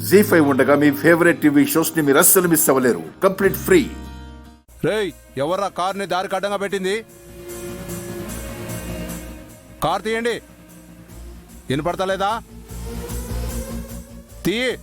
జీ5 ఉండగా మీ favourite TV shows ని మీరు అస్సలు మిస్ అవ్వలేరు. Complete free. రేయ్, ఎవర్రా కార్ని దారికి అడ్డంగా పెట్టింది? కార్ తీయండి. వినపడతలేదా? తీయి.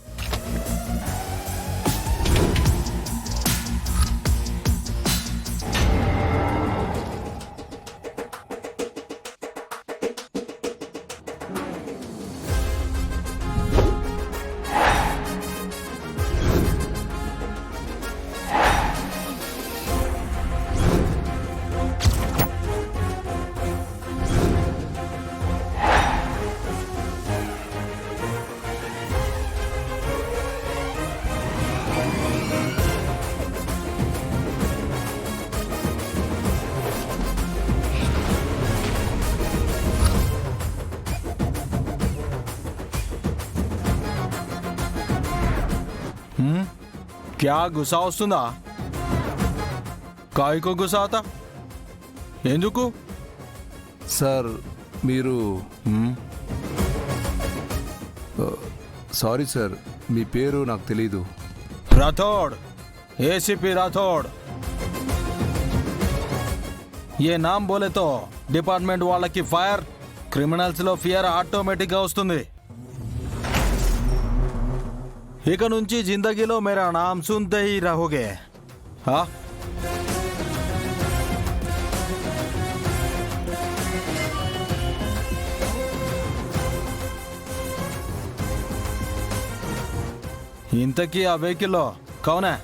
क्या గుసా వస్తుందా? కాయకో గుసా అవుతా ఎందుకు? సార్ మీరు సారీ సార్, మీ పేరు నాకు తెలీదు. राठौड़, एसीपी राठौड़। ये नाम बोले तो डिपार्टमेंट వాళ్ళకి ఫైర్, క్రిమినల్స్ లో ఫియర్ ఆటోమేటిక్ గా వస్తుంది. ఇక నుంచి జిందగీలో మేరా నామ్ సున్తే హీ రహోగే. ఇంతకీ ఆ వెహికల్లో కౌనా?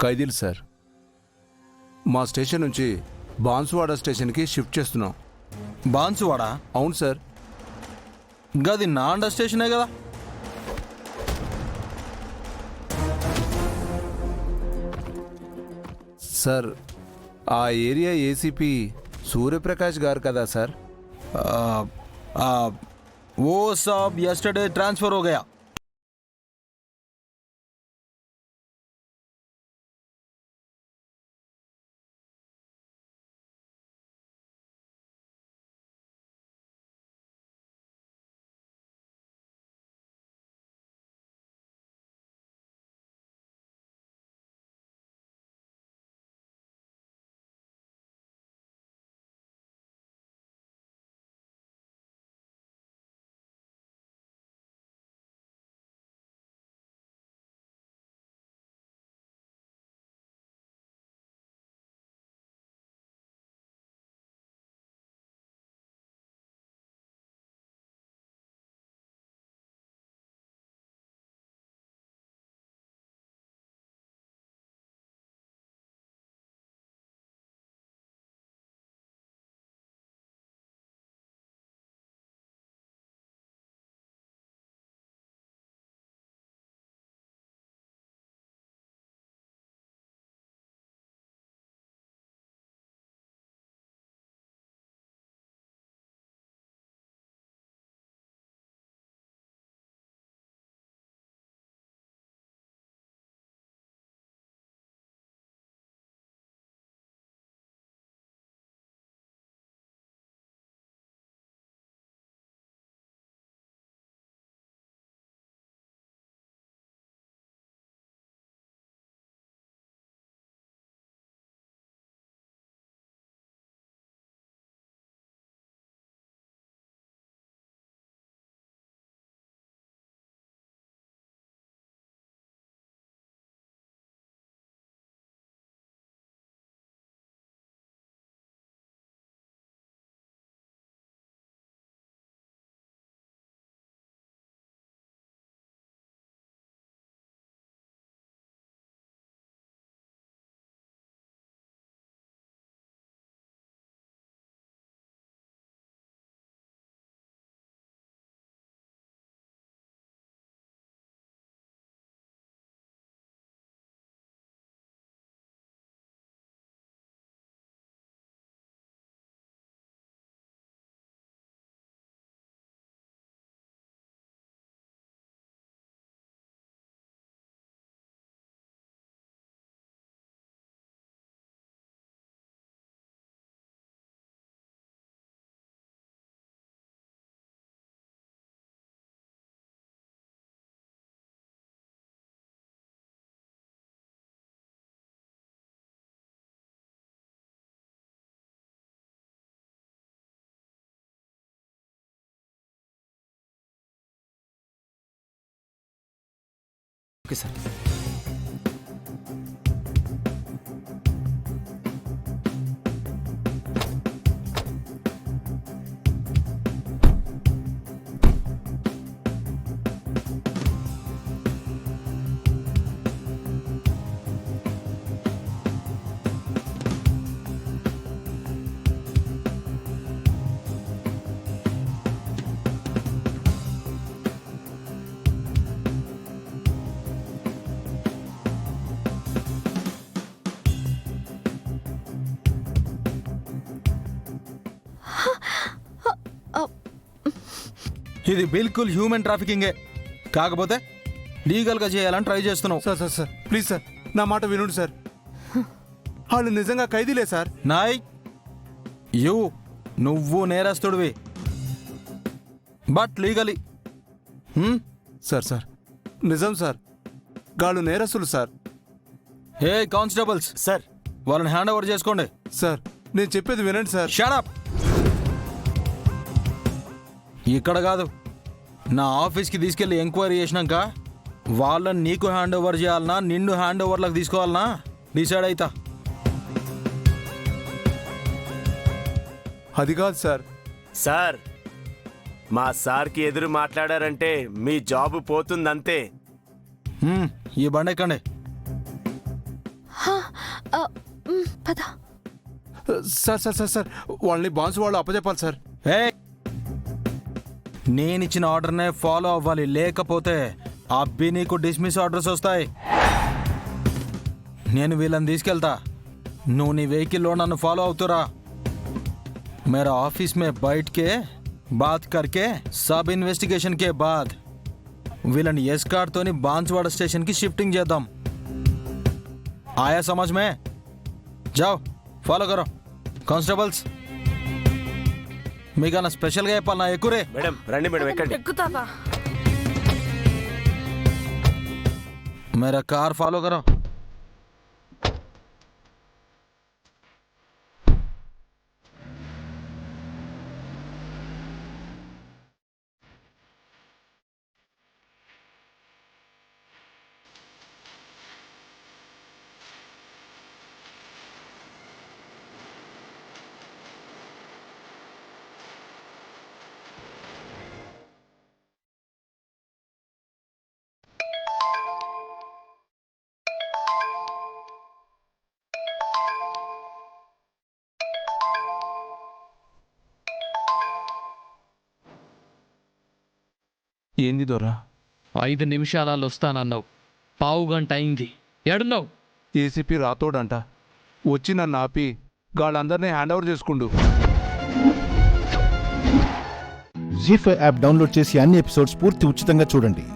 ఖైదీలు సార్. మా స్టేషన్ నుంచి బాన్సువాడ స్టేషన్కి షిఫ్ట్ చేస్తున్నాం. బాన్సువాడా? అవును సార్. గది నా అండర్ స్టేషనే కదా. సార్, ఆ ఏరియా ఏసీపీ సూర్యప్రకాష్ గారు కదా సార్? वो सब यस्टरडे ट्रांसफर हो गया. Okay sir. ఇది బిల్కుల్ హ్యూమన్ ట్రాఫికింగే, కాకపోతే లీగల్గా చేయాలని ట్రై చేస్తున్నావు. Sir sir sir please sir, నా మాట వినండి సార్. వాళ్ళు నిజంగా ఖైదీలే సార్. నాయ్ నువ్వు నేరస్తుడివి, బట్ లీగలీ. సార్ సార్ నిజం సార్, గాళ్ళు నేరస్తులు సార్. హే కానిస్టేబుల్స్, సార్ వాళ్ళని హ్యాండ్ ఓవర్ చేసుకోండి. సార్ నేను చెప్పేది వినండి సార్. Shut up. ఇక్కడ కాదు, నా ఆఫీస్కి తీసుకెళ్ళి ఎంక్వైరీ చేసినాక వాళ్ళని నీకు హ్యాండ్ ఓవర్ చేయాలనా నిన్ను హ్యాండ్ ఓవర్లకు తీసుకోవాలనా డిసైడ్ అవుతా. అది కాదు సార్. సార్ మా సార్కి ఎదురు మాట్లాడారంటే మీ జాబ్ పోతుందంతే. ఈ బండి ఎక్కండి. పద. సార్ సార్ సార్ సార్ వాళ్ళని బాన్స్ వాళ్ళు అప్పచెప్పాలి సార్. ఏ నేనిచ్చిన ఆర్డర్నే ఫాలో అవ్వాలి, లేకపోతే అబ్బి నీకు డిస్మిస్ ఆర్డర్స్ వస్తాయి. నేను వీళ్ళని తీసుకెళ్తా, నువ్వు నీ వెహికల్లో నన్ను ఫాలో అవుతురా. मेरा ऑफिस में बैठ के बात करके सब इन्वेस्टिगेशन के बाद विलन एस्कार्ट तोनी बांसवाड़ा स्टेशन की शिफ्टिंग చేద్దాం. आया समझ में? जाओ फॉलो करो. कांस्टेबल्स మీకన్నా స్పెషల్గా చెప్పాలన్నా ఎక్కురే. మేడం రండి మేడం ఎక్కండి. ఎక్కుతావా? मेरा कार फॉलो करो. ఏంది దొరా? 5 నిమిషాలలో వస్తానన్నావు, పావు గంట అయింది, ఎడున్నావు? ఏసీపీ రాతోడంట, వచ్చి నన్ను ఆపి వాళ్ళందరినీ హ్యాండ్ ఓవర్ చేసుకుండు. జీ5 యాప్ డౌన్లోడ్ చేసి అన్ని ఎపిసోడ్స్ పూర్తి ఉచితంగా చూడండి.